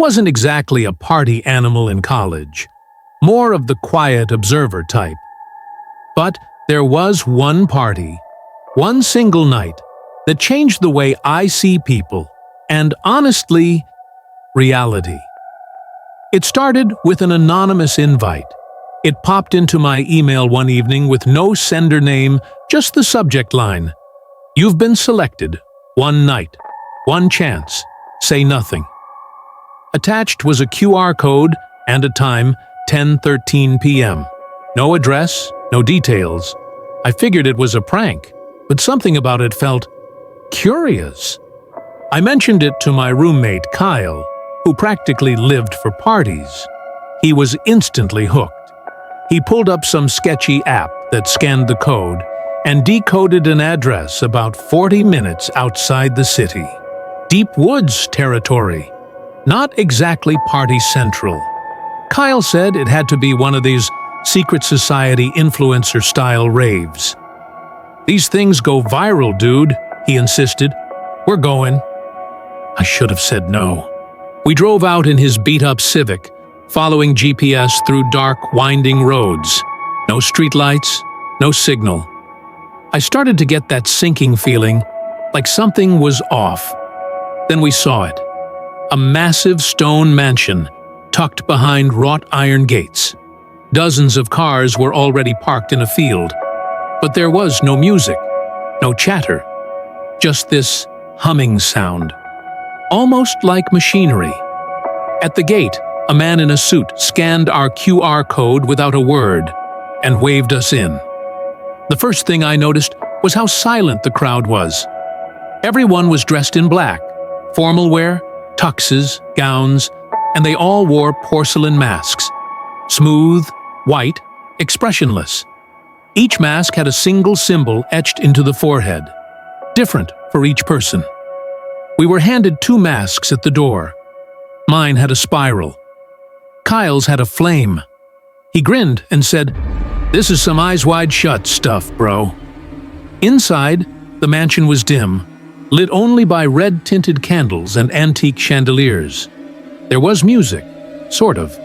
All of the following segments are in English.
wasn't exactly a party animal in college, more of the quiet observer type. But there was one party, one single night, that changed the way I see people, and honestly, reality. It started with an anonymous invite. It popped into my email one evening with no sender name, just the subject line. "You've been selected. One night. One chance. Say nothing." Attached was a QR code and a time, 10:13 p.m. No address, no details. I figured it was a prank, but something about it felt curious. I mentioned it to my roommate, Kyle, who practically lived for parties. He was instantly hooked. He pulled up some sketchy app that scanned the code and decoded an address about 40 minutes outside the city. Deep woods territory. Not exactly party central. Kyle said it had to be one of these secret society influencer-style raves. "These things go viral, dude," he insisted. "We're going." I should have said no. We drove out in his beat-up Civic, following GPS through dark, winding roads. No streetlights, no signal. I started to get that sinking feeling, like something was off. Then we saw it. A massive stone mansion, tucked behind wrought iron gates. Dozens of cars were already parked in a field, but there was no music, no chatter, just this humming sound, almost like machinery. At the gate, a man in a suit scanned our QR code without a word and waved us in. The first thing I noticed was how silent the crowd was. Everyone was dressed in black, formal wear, tuxes, gowns, and they all wore porcelain masks. Smooth, white, expressionless. Each mask had a single symbol etched into the forehead, different for each person. We were handed 2 masks at the door. Mine had a spiral. Kyle's had a flame. He grinned and said, "This is some eyes wide shut stuff, bro." Inside, the mansion was dim, lit only by red-tinted candles and antique chandeliers. There was music, sort of.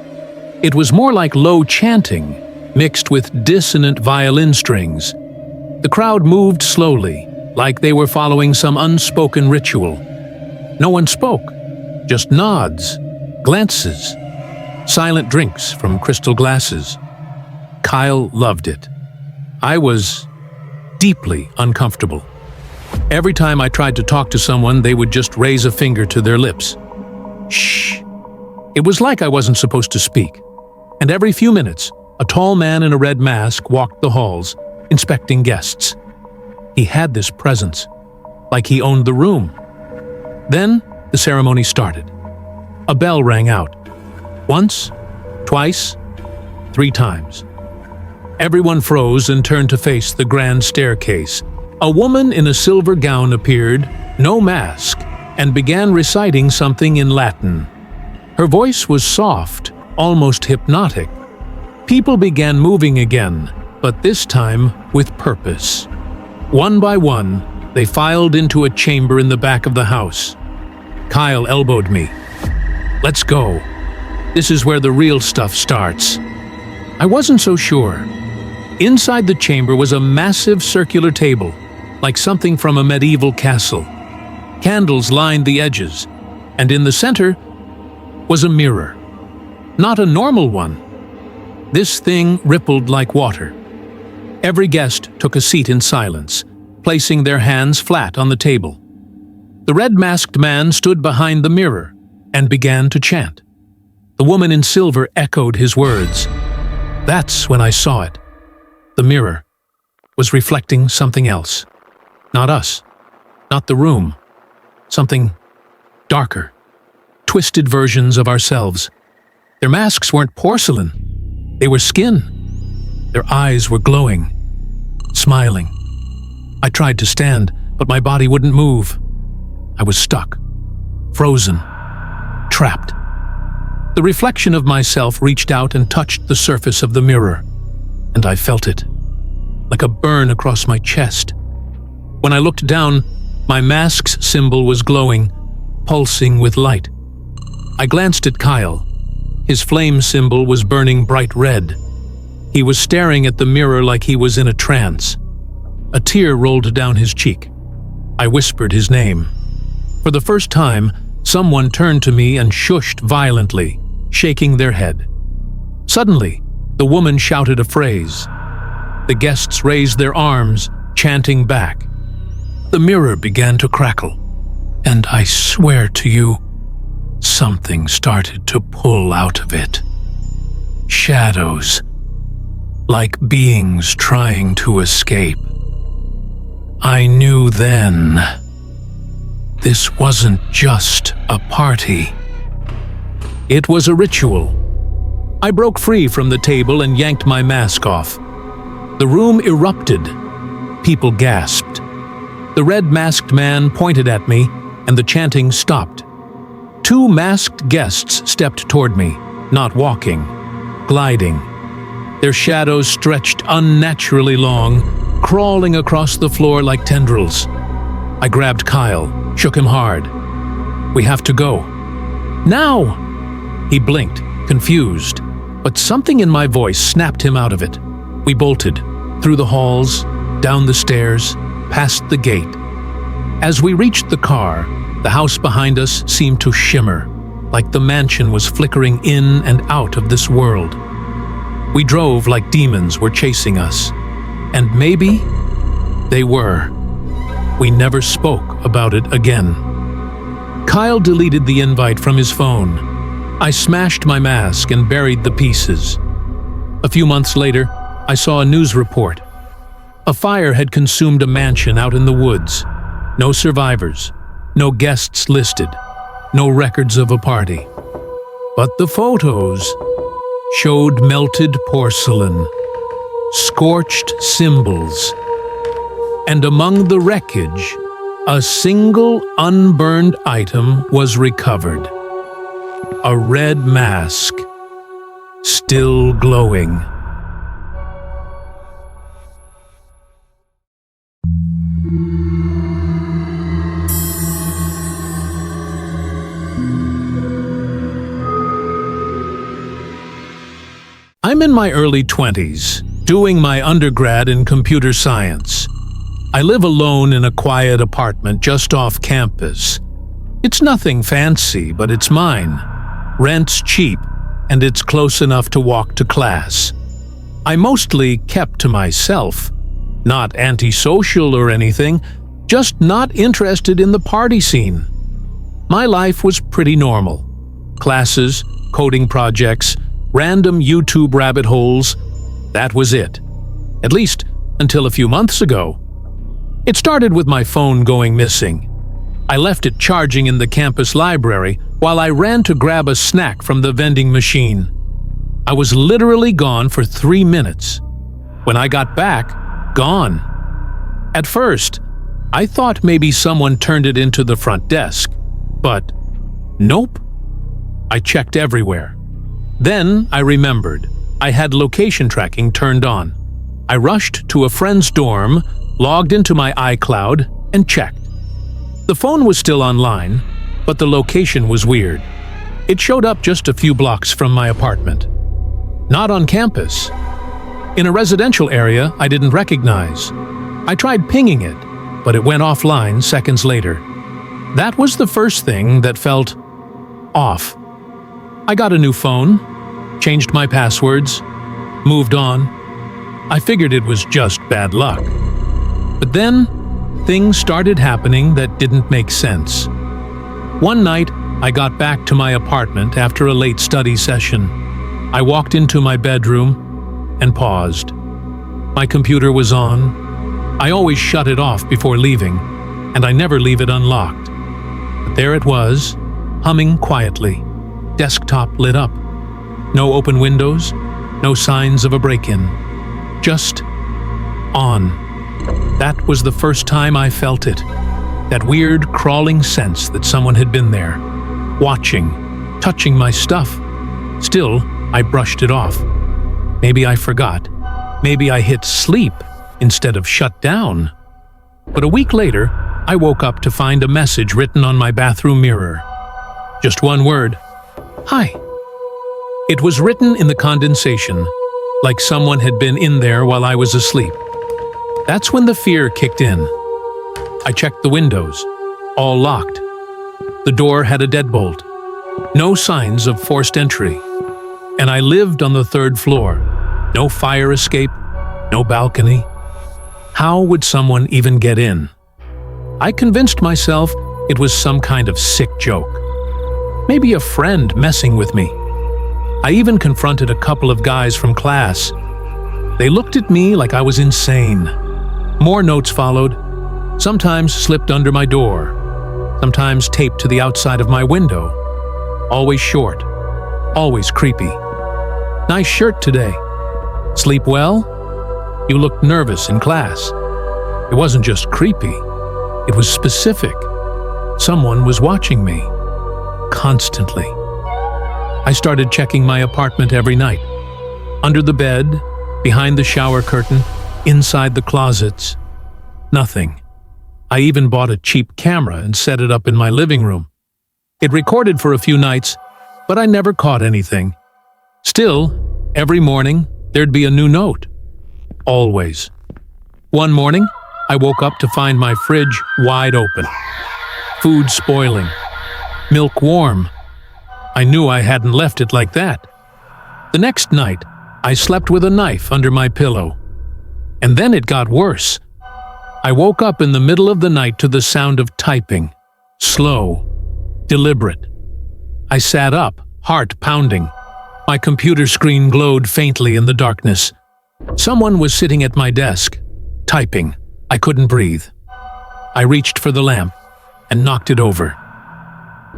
It was more like low chanting, mixed with dissonant violin strings. The crowd moved slowly, like they were following some unspoken ritual. No one spoke, just nods, glances, silent drinks from crystal glasses. Kyle loved it. I was deeply uncomfortable. Every time I tried to talk to someone, they would just raise a finger to their lips. Shh. It was like I wasn't supposed to speak. And every few minutes, a tall man in a red mask walked the halls, inspecting guests. He had this presence, like he owned the room. Then the ceremony started. A bell rang out. Once, twice, 3 times. Everyone froze and turned to face the grand staircase. A woman in a silver gown appeared, no mask, and began reciting something in Latin. Her voice was soft, almost hypnotic. People began moving again, but this time with purpose. One by one, they filed into a chamber in the back of the house. Kyle elbowed me. "Let's go. This is where the real stuff starts." I wasn't so sure. Inside the chamber was a massive circular table, like something from a medieval castle. Candles lined the edges, and in the center was a mirror. Not a normal one. This thing rippled like water. Every guest took a seat in silence, placing their hands flat on the table. The red-masked man stood behind the mirror and began to chant. The woman in silver echoed his words. That's when I saw it. The mirror was reflecting something else. Not us. Not the room. Something darker. Twisted versions of ourselves. Their masks weren't porcelain. They were skin. Their eyes were glowing, smiling. I tried to stand, but my body wouldn't move. I was stuck, frozen, trapped. The reflection of myself reached out and touched the surface of the mirror, and I felt it, like a burn across my chest. When I looked down, my mask's symbol was glowing, pulsing with light. I glanced at Kyle. His flame symbol was burning bright red. He was staring at the mirror like he was in a trance. A tear rolled down his cheek. I whispered his name. For the first time, someone turned to me and shushed violently, shaking their head. Suddenly, the woman shouted a phrase. The guests raised their arms, chanting back. The mirror began to crackle, and I swear to you, something started to pull out of it. Shadows, like beings trying to escape. I knew then, this wasn't just a party. It was a ritual. I broke free from the table and yanked my mask off. The room erupted. People gasped. The red-masked man pointed at me, and the chanting stopped. 2 masked guests stepped toward me, not walking, gliding. Their shadows stretched unnaturally long, crawling across the floor like tendrils. I grabbed Kyle, shook him hard. We have to go. Now! He blinked, confused, but something in my voice snapped him out of it. We bolted, through the halls, down the stairs, past the gate. As we reached the car, the house behind us seemed to shimmer, like the mansion was flickering in and out of this world. We drove like demons were chasing us. And maybe they were. We never spoke about it again. Kyle deleted the invite from his phone. I smashed my mask and buried the pieces. A few months later, I saw a news report. A fire had consumed a mansion out in the woods. No survivors, no guests listed, no records of a party. But the photos showed melted porcelain, scorched symbols, and among the wreckage, a single unburned item was recovered. A red mask, still glowing. I'm in my early 20s, doing my undergrad in computer science. I live alone in a quiet apartment just off campus. It's nothing fancy, but it's mine. Rent's cheap, and it's close enough to walk to class. I mostly kept to myself. Not antisocial or anything, just not interested in the party scene. My life was pretty normal. Classes, coding projects, random YouTube rabbit holes. That was it. At least until a few months ago. It started with my phone going missing. I left it charging in the campus library while I ran to grab a snack from the vending machine. I was literally gone for 3 minutes. When I got back, gone. At first, I thought maybe someone turned it into the front desk, but nope. I checked everywhere. Then I remembered I had location tracking turned on. I rushed to a friend's dorm, logged into my iCloud, and checked. The phone was still online, but the location was weird. It showed up just a few blocks from my apartment. Not on campus. In a residential area I didn't recognize. I tried pinging it, but it went offline seconds later. That was the first thing that felt off. I got a new phone, changed my passwords, moved on. I figured it was just bad luck. But then, things started happening that didn't make sense. One night, I got back to my apartment after a late study session. I walked into my bedroom and paused. My computer was on. I always shut it off before leaving, and I never leave it unlocked. But there it was, humming quietly, desktop lit up. No open windows, no signs of a break-in. Just on. That was the first time I felt it. That weird, crawling sense that someone had been there, watching, touching my stuff. Still, I brushed it off. Maybe I forgot. Maybe I hit sleep instead of shut down. But a week later, I woke up to find a message written on my bathroom mirror. Just one word, "Hi." It was written in the condensation, like someone had been in there while I was asleep. That's when the fear kicked in. I checked the windows, all locked. The door had a deadbolt. No signs of forced entry. And I lived on the 3rd floor. No fire escape, no balcony. How would someone even get in? I convinced myself it was some kind of sick joke. Maybe a friend messing with me. I even confronted a couple of guys from class. They looked at me like I was insane. More notes followed, sometimes slipped under my door, sometimes taped to the outside of my window. Always short, always creepy. "Nice shirt today. Sleep well? You looked nervous in class." It wasn't just creepy, it was specific. Someone was watching me. Constantly. I started checking my apartment every night. Under the bed, behind the shower curtain, inside the closets. Nothing. I even bought a cheap camera and set it up in my living room. It recorded for a few nights, but I never caught anything. Still, every morning, there'd be a new note. Always. One morning, I woke up to find my fridge wide open. Food spoiling. Milk warm. I knew I hadn't left it like that. The next night, I slept with a knife under my pillow. And then it got worse. I woke up in the middle of the night to the sound of typing. Slow. Deliberate. I sat up, heart pounding. My computer screen glowed faintly in the darkness. Someone was sitting at my desk, typing. I couldn't breathe. I reached for the lamp and knocked it over.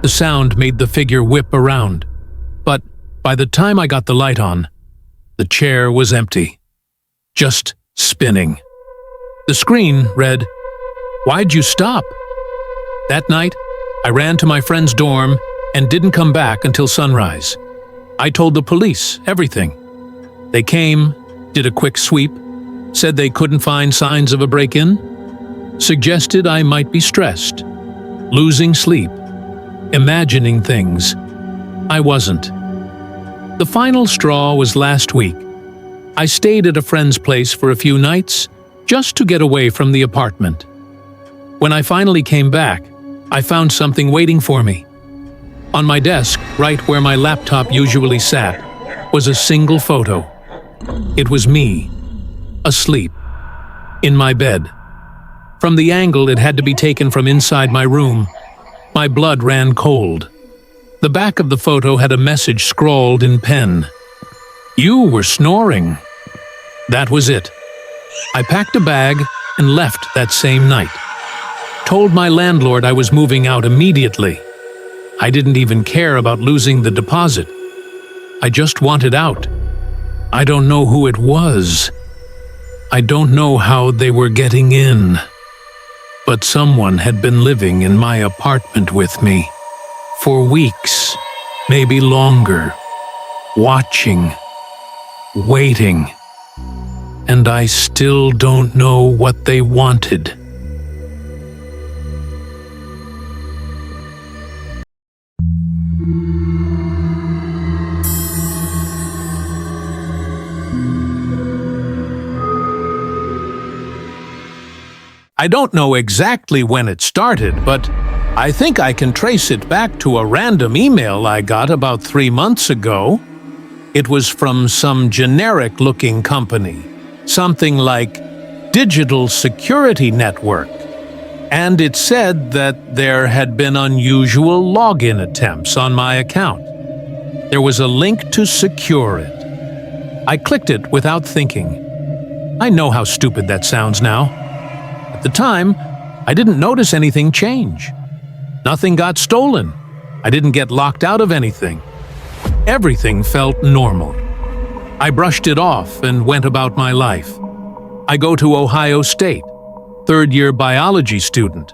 The sound made the figure whip around, but by the time I got the light on, the chair was empty, just spinning. The screen read, "Why'd you stop?" That night, I ran to my friend's dorm and didn't come back until sunrise. I told the police everything. They came, did a quick sweep, said they couldn't find signs of a break-in, suggested I might be stressed, losing sleep, imagining things. I wasn't. The final straw was last week. I stayed at a friend's place for a few nights, just to get away from the apartment. When I finally came back, I found something waiting for me. On my desk, right where my laptop usually sat, was a single photo. It was me, asleep, in my bed. From the angle it had to be taken from inside my room, my blood ran cold. The back of the photo had a message scrawled in pen. "You were snoring." That was it. I packed a bag and left that same night. Told my landlord I was moving out immediately. I didn't even care about losing the deposit. I just wanted out. I don't know who it was. I don't know how they were getting in. But someone had been living in my apartment with me for weeks, maybe longer, watching, waiting. And I still don't know what they wanted. I don't know exactly when it started, but I think I can trace it back to a random email I got about 3 months ago. It was from some generic-looking company, something like Digital Security Network, and it said that there had been unusual login attempts on my account. There was a link to secure it. I clicked it without thinking. I know how stupid that sounds now. At the time, I didn't notice anything change. Nothing got stolen. I didn't get locked out of anything. Everything felt normal. I brushed it off and went about my life. I go to Ohio State, third-year biology student.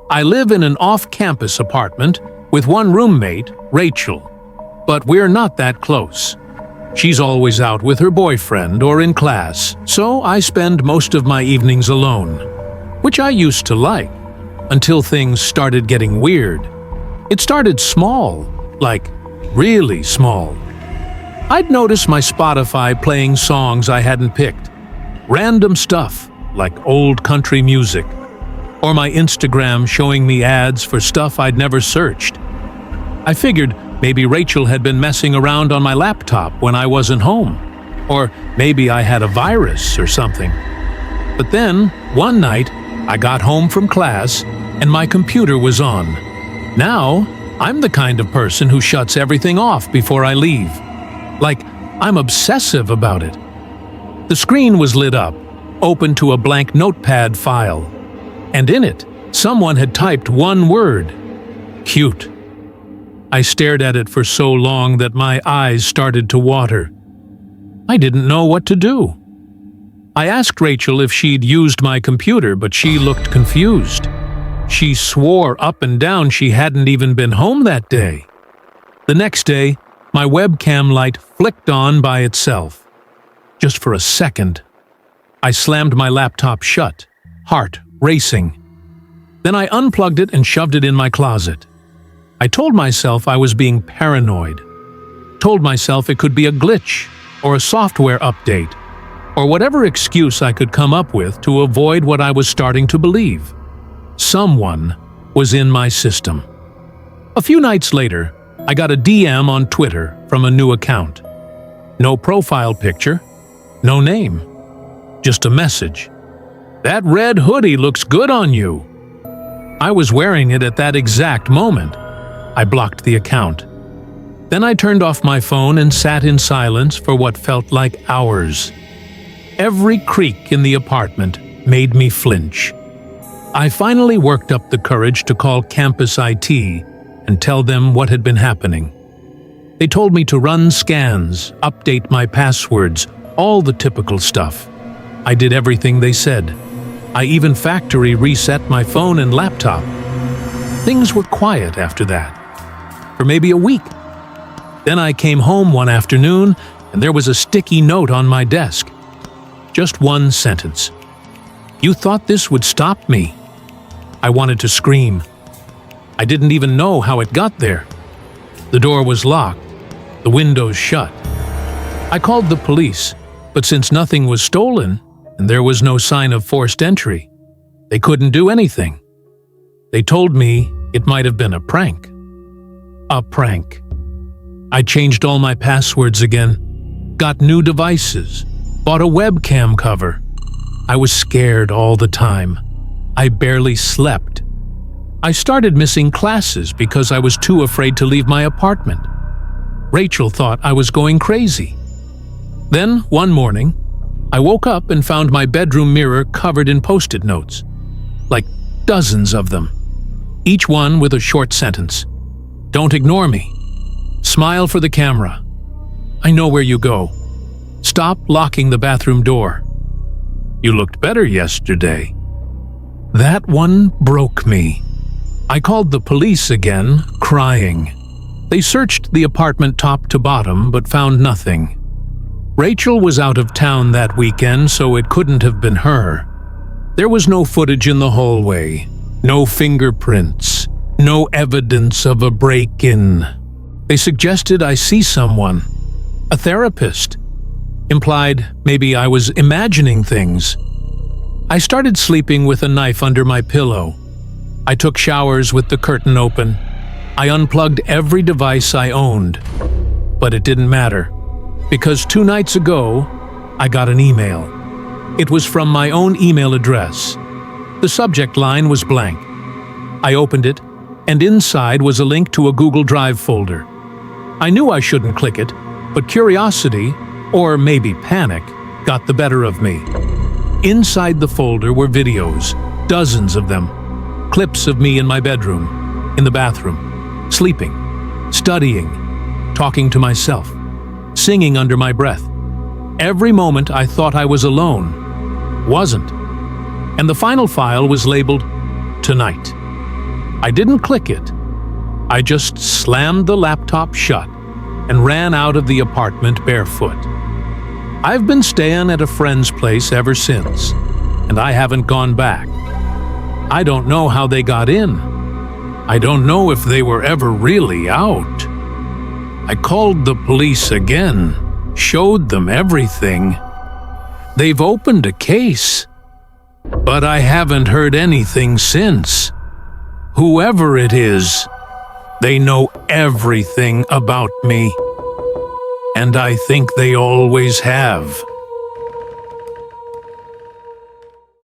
I live in an off-campus apartment with one roommate, Rachel, but we're not that close. She's always out with her boyfriend or in class, so I spend most of my evenings alone, which I used to like, until things started getting weird. It started small, like really small. I'd notice my Spotify playing songs I hadn't picked, random stuff like old country music, or my Instagram showing me ads for stuff I'd never searched. I figured maybe Rachel had been messing around on my laptop when I wasn't home, or maybe I had a virus or something. But then, one night, I got home from class and my computer was on. Now, I'm the kind of person who shuts everything off before I leave. Like, I'm obsessive about it. The screen was lit up, open to a blank notepad file. And in it, someone had typed one word: cute. I stared at it for so long that my eyes started to water. I didn't know what to do. I asked Rachel if she'd used my computer, but she looked confused. She swore up and down she hadn't even been home that day. The next day, my webcam light flicked on by itself. Just for a second. I slammed my laptop shut, heart racing. Then I unplugged it and shoved it in my closet. I told myself I was being paranoid. Told myself it could be a glitch or a software update, or whatever excuse I could come up with to avoid what I was starting to believe. Someone was in my system. A few nights later, I got a DM on Twitter from a new account. No profile picture, no name, just a message. "That red hoodie looks good on you." I was wearing it at that exact moment. I blocked the account. Then I turned off my phone and sat in silence for what felt like hours. Every creak in the apartment made me flinch. I finally worked up the courage to call campus IT and tell them what had been happening. They told me to run scans, update my passwords, all the typical stuff. I did everything they said. I even factory reset my phone and laptop. Things were quiet after that, for maybe a week. Then I came home one afternoon and there was a sticky note on my desk. Just one sentence. "You thought this would stop me." I wanted to scream. I didn't even know how it got there. The door was locked, the windows shut. I called the police, but since nothing was stolen and there was no sign of forced entry, they couldn't do anything. They told me it might have been a prank. A prank. I changed all my passwords again, got new devices, bought a webcam cover. I was scared all the time. I barely slept. I started missing classes because I was too afraid to leave my apartment. Rachel thought I was going crazy. Then, one morning, I woke up and found my bedroom mirror covered in Post-it notes. Like dozens of them. Each one with a short sentence. "Don't ignore me. Smile for the camera. I know where you go. Stop locking the bathroom door. You looked better yesterday." That one broke me. I called the police again, crying. They searched the apartment top to bottom but found nothing. Rachel was out of town that weekend, so it couldn't have been her. There was no footage in the hallway, no fingerprints, no evidence of a break-in. They suggested I see someone, a therapist. Implied maybe I was imagining things. I started sleeping with a knife under my pillow. I took showers with the curtain open. I unplugged every device I owned. But it didn't matter, because 2 nights ago, I got an email. It was from my own email address. The subject line was blank. I opened it, and inside was a link to a Google Drive folder. I knew I shouldn't click it, but curiosity, or maybe panic, got the better of me. Inside the folder were videos, dozens of them. Clips of me in my bedroom, in the bathroom, sleeping, studying, talking to myself, singing under my breath. Every moment I thought I was alone. Wasn't. And the final file was labeled "Tonight." I didn't click it. I just slammed the laptop shut and ran out of the apartment barefoot. I've been staying at a friend's place ever since, and I haven't gone back. I don't know how they got in. I don't know if they were ever really out. I called the police again, showed them everything. They've opened a case, but I haven't heard anything since. Whoever it is, they know everything about me, and I think they always have.